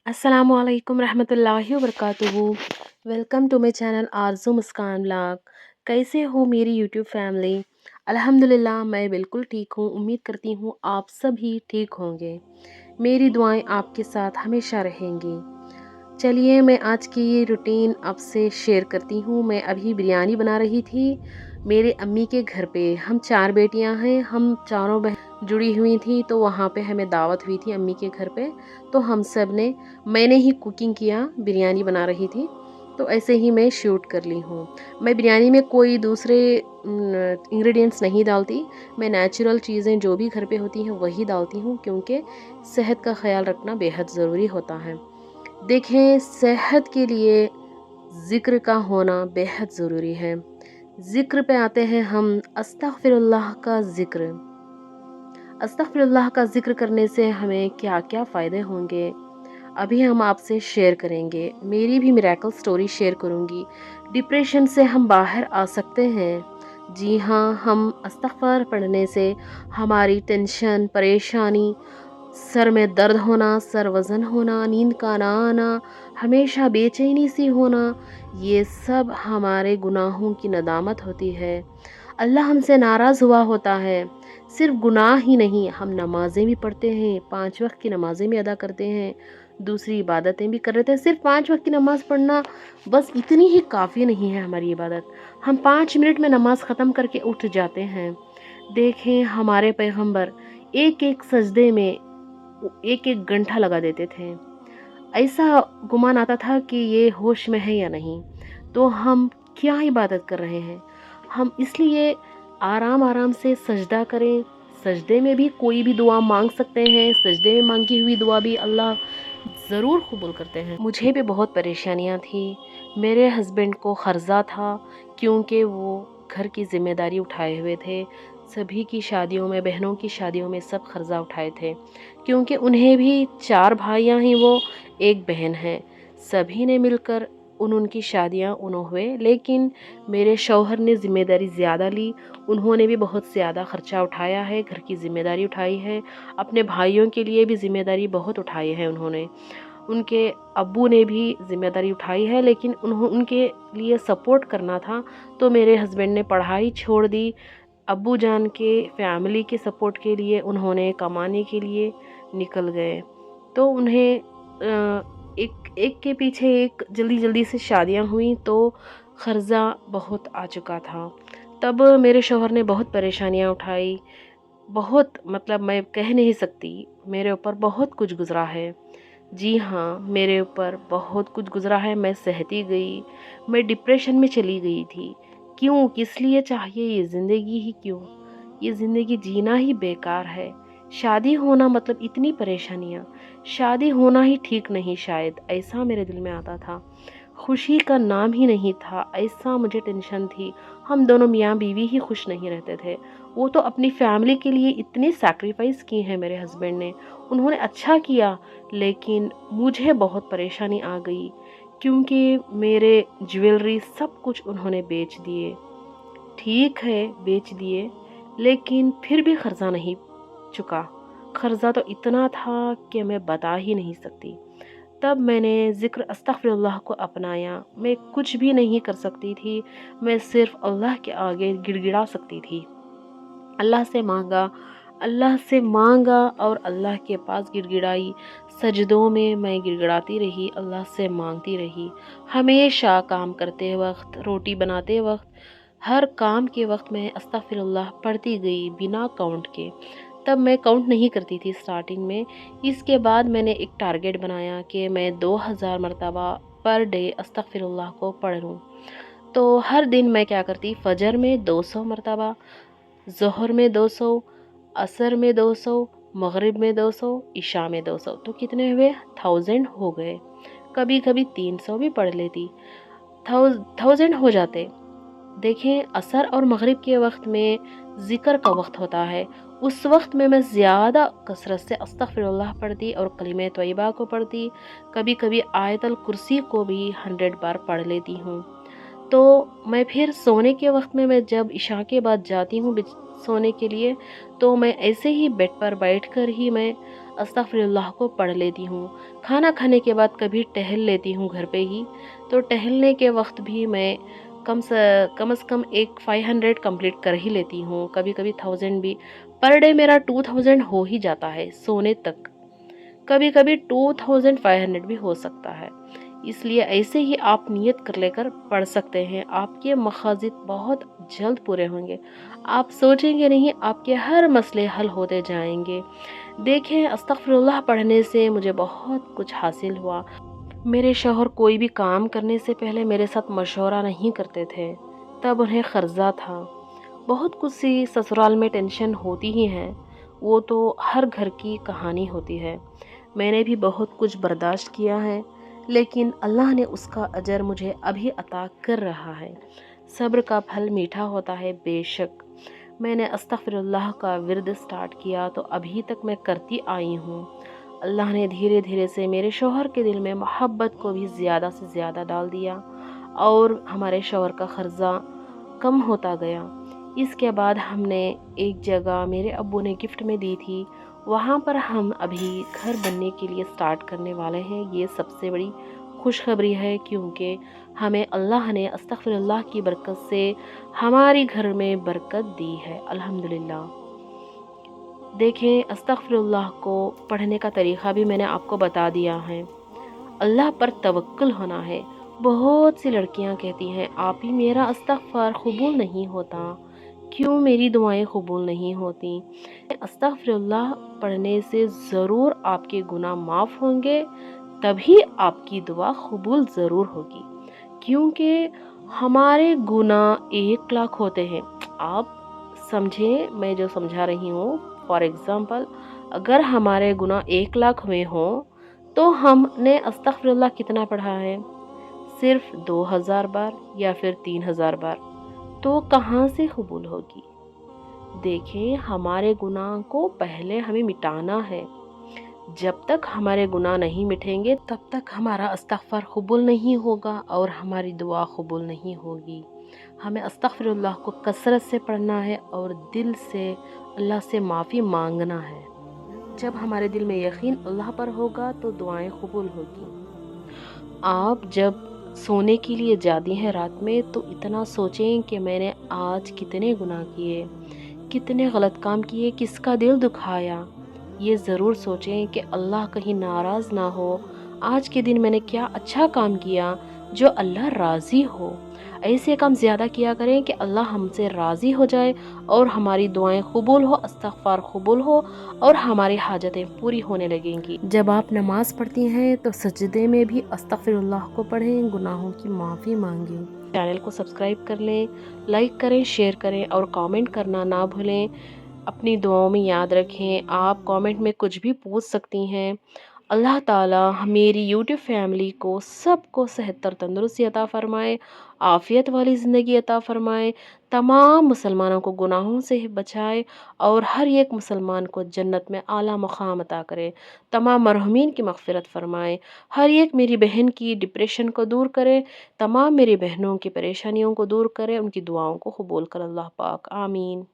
अस्सलामुअलैकुम रहमतुल्लाहि वबरकातुहू। Welcome to my channel Arzoo Muskan vlog. कैसे हो मेरी यूट्यूब फैमिली? अल्हम्दुलिल्लाह मैं बिल्कुल ठीक हूँ। उम्मीद करती हूँ आप सभी ठीक होंगे। मेरी दुआएं आपके साथ हमेशा रहेंगी। चलिए मैं आज की ये रूटीन आपसे शेयर करती हूँ। मैं अभी बिरयानी बना रही थी मेरे अम्मी के घर पे। हम 4 बेटियां हैं, हम चारों बहन जुड़ी हुई थी, तो वहाँ पे हमें दावत हुई थी अम्मी के घर पे। तो हम सब ने मैंने ही कुकिंग किया, बिरयानी बना रही थी, तो ऐसे ही मैं शूट कर ली हूँ। मैं बिरयानी में कोई दूसरे इंग्रेडिएंट्स नहीं डालती। मैं नेचुरल चीज़ें जो भी घर पे होती हैं वही डालती हूँ, क्योंकि सेहत का ख्याल रखना बेहद ज़रूरी होता है। देखें, सेहत के लिए ज़िक्र का होना बेहद ज़रूरी है। ज़िक्र पे आते हैं हम, अस्तगफिरुल्लाह का ज़िक्र। अस्तगफिरुल्लाह का ज़िक्र करने से हमें क्या-क्या फ़ायदे होंगे, अभी हम आपसे शेयर करेंगे। मेरी भी मिरेकल स्टोरी शेयर करूँगी। डिप्रेशन से हम बाहर आ सकते हैं। जी हाँ, हम अस्तगफार पढ़ने से हमारी टेंशन, परेशानी, सर में दर्द होना, सर वज़न होना, नींद का ना आना, हमेशा बेचैनी सी होना, ये सब हमारे गुनाहों की नदामत होती है। अल्लाह हमसे नाराज़ हुआ होता है। सिर्फ़ गुनाह ही नहीं, हम नमाज़ें भी पढ़ते हैं, 5 वक़्त की नमाज़ें भी अदा करते हैं, दूसरी इबादतें भी कर रहे थे। सिर्फ़ 5 वक़्त की नमाज़ पढ़ना बस इतनी ही काफ़ी नहीं है हमारी इबादत। हम 5 मिनट में नमाज़ ख़त्म करके उठ जाते हैं। देखें, हमारे पैगंबर एक-एक सजदे में एक-एक घंटा लगा देते थे। ऐसा गुमान आता था कि ये होश में है या नहीं। तो हम क्या इबादत कर रहे हैं? हम इसलिए आराम-आराम से सजदा करें। सजदे में भी कोई भी दुआ मांग सकते हैं। सजदे में मांगी हुई दुआ भी अल्लाह ज़रूर कबूल करते हैं। मुझे भी बहुत परेशानियाँ थी। मेरे हस्बैंड को क़र्ज़ा था, क्योंकि वो घर की ज़िम्मेदारी उठाए हुए थे। सभी की शादियों में, बहनों की शादियों में सब क़र्ज़ा उठाए थे, क्योंकि उन्हें भी 4 भाइयाँ हैं वो, 1 बहन है। सभी ने मिलकर उनकी शादियाँ हुए, लेकिन मेरे शौहर ने ज़िम्मेदारी ज़्यादा ली। उन्होंने भी बहुत ज़्यादा ख़र्चा उठाया है, घर की ज़िम्मेदारी उठाई है, अपने भाइयों के लिए भी ज़िम्मेदारी बहुत उठाई है उन्होंने। उनके अब्बू ने भी ज़िम्मेदारी उठाई है, लेकिन उनके लिए सपोर्ट करना था, तो मेरे हस्बैंड ने पढ़ाई छोड़ दी। अब्बू जान के फैमिली के सपोर्ट के लिए उन्होंने कमाने के लिए निकल गए। तो उन्हें एक एक के पीछे एक जल्दी-जल्दी से शादियाँ हुई, तो क़र्ज़ा बहुत आ चुका था। तब मेरे शौहर ने बहुत परेशानियाँ उठाई। बहुत, मतलब मैं कह नहीं सकती, मेरे ऊपर बहुत कुछ गुज़रा है। जी हाँ, मेरे ऊपर बहुत कुछ गुज़रा है। मैं सहती गई, मैं डिप्रेशन में चली गई थी। क्यों? किस लिए चाहिए ये ज़िंदगी ही क्यों? ये ज़िंदगी जीना ही बेकार है। शादी होना मतलब इतनी परेशानियाँ, शादी होना ही ठीक नहीं शायद, ऐसा मेरे दिल में आता था। खुशी का नाम ही नहीं था, ऐसा मुझे टेंशन थी। हम दोनों मियाँ-बीवी ही खुश नहीं रहते थे। वो तो अपनी फैमिली के लिए इतने सैक्रिफ़ाइस किए हैं मेरे हस्बैंड ने, उन्होंने अच्छा किया, लेकिन मुझे बहुत परेशानी आ गई, क्योंकि मेरे ज्वेलरी सब कुछ उन्होंने बेच दिए। ठीक है, बेच दिए, लेकिन फिर भी क़र्ज़ा नहीं चुका। क़र्ज़ा तो इतना था कि मैं बता ही नहीं सकती। तब मैंने ज़िक्र अस्तगफिरुल्लाह को अपनाया। मैं कुछ भी नहीं कर सकती थी, मैं सिर्फ़ अल्लाह के आगे गिड़गिड़ा सकती थी। अल्लाह से मांगा और अल्लाह के पास गिड़गिड़ाई। सजदों में मैं गिड़गिड़ाती रही, अल्लाह से मांगती रही। हमेशा काम करते वक्त, रोटी बनाते वक्त, हर काम के वक्त मैं अस्तगफिरुल्लाह पढ़ती गई बिना काउंट के। तब मैं काउंट नहीं करती थी स्टार्टिंग में। इसके बाद मैंने एक टारगेट बनाया कि मैं 2000 मरतबा पर डे अस्तगफिरुल्लाह को पढ़ लूँ। तो हर दिन मैं क्या करती, फ़जर में 200 मरतबा, ज़ोहर में 200, असर में 200, मगरिब में 200, इशा में 200, तो कितने हुए? 1000 हो गए। कभी-कभी 300 भी पढ़ लेती, 1000 हो जाते। देखें, असर और मगरिब के वक्त में ज़िक्र का वक्त होता है। उस वक्त में मैं ज़्यादा कसरत से अस्तगफिरुल्लाह पढ़ती और कलिमे तोयबा को पढ़ती। कभी-कभी आयतल कुर्सी को भी 100 बार पढ़ लेती हूँ। तो मैं फिर सोने के वक्त में, मैं जब इशा के बाद जाती हूँ सोने के लिए, तो मैं ऐसे ही बेड पर बैठकर ही मैं अस्तगफिरुल्लाह को पढ़ लेती हूँ। खाना खाने के बाद कभी टहल लेती हूँ घर पे ही, तो टहलने के वक़्त भी मैं कम से कम एक 500 कंप्लीट कर ही लेती हूँ, कभी-कभी 1000 भी। पर डे मेरा 2000 हो ही जाता है सोने तक। कभी-कभी 2500 भी हो सकता है। इसलिए ऐसे ही आप नियत कर लेकर पढ़ सकते हैं, आपके मक़ासिद बहुत जल्द पूरे होंगे। आप सोचेंगे नहीं, आपके हर मसले हल होते जाएँगे। देखें, अस्तग़फ़िरुल्लाह पढ़ने से मुझे बहुत कुछ हासिल हुआ। मेरे शौहर कोई भी काम करने से पहले मेरे साथ मशवरा नहीं करते थे, तब उन्हें क़र्ज़ा था। बहुत कुछ सी ससुराल में टेंशन होती ही है, वो तो हर घर की कहानी होती है। मैंने भी बहुत कुछ बर्दाश्त किया है, लेकिन अल्लाह ने उसका अजर मुझे अभी अता कर रहा है। सब्र का फल मीठा होता है बेशक। मैंने अस्तग़फिरुल्लाह का विर्द स्टार्ट किया तो अभी तक मैं करती आई हूँ। अल्लाह ने धीरे धीरे से मेरे शौहर के दिल में मोहब्बत को भी ज़्यादा से ज़्यादा डाल दिया और हमारे शौहर का ख़र्चा कम होता गया। इसके बाद हमने एक जगह मेरे अब्बू ने गिफ्ट में दी थी, वहाँ पर हम अभी घर बनने के लिए स्टार्ट करने वाले हैं। ये सबसे बड़ी खुशखबरी है, क्योंकि हमें अल्लाह ने अस्तग़फिरुल्लाह की बरकत से हमारी घर में बरकत दी है, अल्हम्दुलिल्लाह। देखें, अस्तग़फिरुल्लाह को पढ़ने का तरीक़ा भी मैंने आपको बता दिया है। अल्लाह पर तवक्कुल होना है। बहुत सी लड़कियां कहती हैं, आप ही मेरा इस्तग़फ़ार कबूल नहीं होता, क्यों मेरी दुआएं कबूल नहीं होती। अस्तग़फ़िरुल्लाह पढ़ने से ज़रूर आपके गुनाह माफ़ होंगे, तभी आपकी दुआ कबूल ज़रूर होगी, क्योंकि हमारे गुनाह 1 लाख होते हैं। आप समझें मैं जो समझा रही हूँ। फॉर एग्ज़ाम्पल, अगर हमारे गुनाह 1 लाख हुए हों, तो हमने अस्तग़फिरुल्लाह कितना पढ़ा है? सिर्फ़ 2000 बार या फिर 3000 बार, तो कहाँ से कबूल होगी? देखें, हमारे गुनाह को पहले हमें मिटाना है। जब तक हमारे गुनाह नहीं मिटेंगे, तब तक हमारा इस्तग़फ़ार कबूल नहीं होगा और हमारी दुआ कबूल नहीं होगी। हमें अस्तग़फिरुल्लाह को कसरत से पढ़ना है और दिल से अल्लाह से माफ़ी मांगना है। जब हमारे दिल में यकीन अल्लाह पर होगा तो दुआएं कबूल होगी। आप जब सोने के लिए जाती हैं रात में, तो इतना सोचें कि मैंने आज कितने गुनाह किए, कितने गलत काम किए, किसका दिल दुखाया। ये ज़रूर सोचें कि अल्लाह कहीं नाराज़ ना हो। आज के दिन मैंने क्या अच्छा काम किया जो अल्लाह राज़ी हो। ऐसे काम ज़्यादा किया करें कि अल्लाह हमसे राज़ी हो जाए और हमारी दुआएं कबूल हो, इस्तग़फ़ार कबूल हो और हमारी हाजतें पूरी होने लगेंगी। जब आप नमाज़ पढ़ती हैं तो सजदे में भी अस्तग़फिरुल्लाह को पढ़ें, गुनाहों की माफ़ी मांगें। चैनल को सब्सक्राइब कर लें, लाइक करें, शेयर करें और कमेंट करना ना भूलें। अपनी दुआओं में याद रखें, आप कमेंट में कुछ भी पूछ सकती हैं। अल्लाह ताला मेरी यूट्यूब फैमिली को सबको सेहत और तंदुरुस्ती अता फ़रमाए, आफ़ियत वाली ज़िंदगी अता फ़रमाए, तमाम मुसलमानों को गुनाहों से बचाए और हर एक मुसलमान को जन्नत में आला मक़ाम अता करे। तमाम मरहूमीन की मग़फ़िरत फ़रमाए। हर एक मेरी बहन की डिप्रेशन को दूर करे, तमाम मेरी बहनों की परेशानियों को दूर करे, उनकी दुआओं को कबूल करे अल्लाह पाक। आमीन।